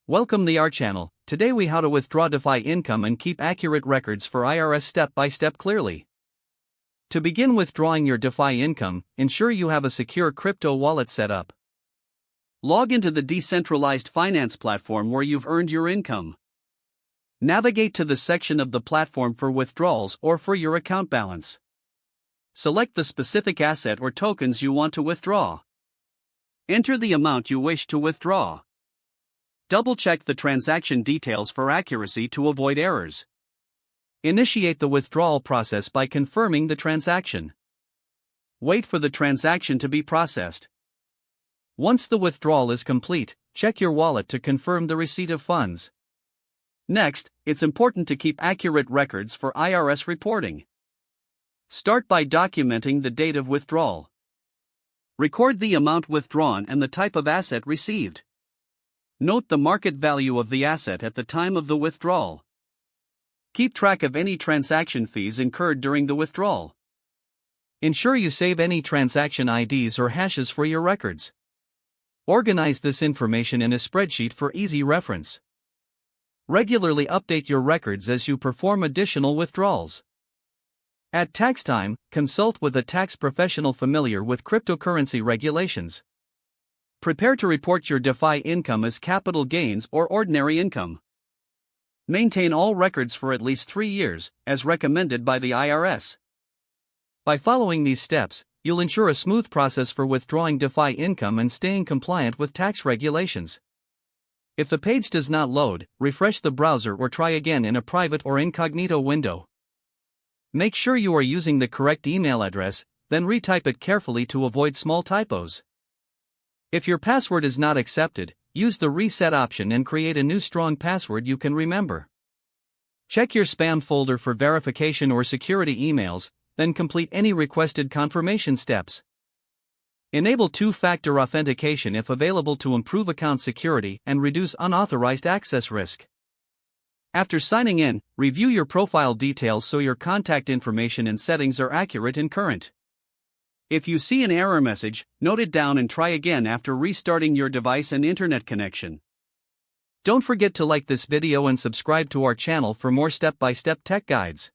Welcome to our channel. Today we how to withdraw DeFi income and keep accurate records for IRS step by step clearly. To begin withdrawing your DeFi income, ensure you have a secure crypto wallet set up. Log into the decentralized finance platform where you've earned your income. Navigate to the section of the platform for withdrawals or for your account balance. Select the specific asset or tokens you want to withdraw. Enter the amount you wish to withdraw. Double-check the transaction details for accuracy to avoid errors. Initiate the withdrawal process by confirming the transaction. Wait for the transaction to be processed. Once the withdrawal is complete, check your wallet to confirm the receipt of funds. Next, it's important to keep accurate records for IRS reporting. Start by documenting the date of withdrawal. Record the amount withdrawn and the type of asset received. Note the market value of the asset at the time of the withdrawal. Keep track of any transaction fees incurred during the withdrawal. Ensure you save any transaction IDs or hashes for your records. Organize this information in a spreadsheet for easy reference. Regularly update your records as you perform additional withdrawals. At tax time, consult with a tax professional familiar with cryptocurrency regulations. Prepare to report your DeFi income as capital gains or ordinary income. Maintain all records for at least 3 years, as recommended by the IRS. By following these steps, you'll ensure a smooth process for withdrawing DeFi income and staying compliant with tax regulations. If the page does not load, refresh the browser or try again in a private or incognito window. Make sure you are using the correct email address, then retype it carefully to avoid small typos. If your password is not accepted, use the reset option and create a new strong password you can remember. Check your spam folder for verification or security emails, then complete any requested confirmation steps. Enable two-factor authentication if available to improve account security and reduce unauthorized access risk. After signing in, review your profile details so your contact information and settings are accurate and current. If you see an error message, note it down and try again after restarting your device and internet connection. Don't forget to like this video and subscribe to our channel for more step-by-step tech guides.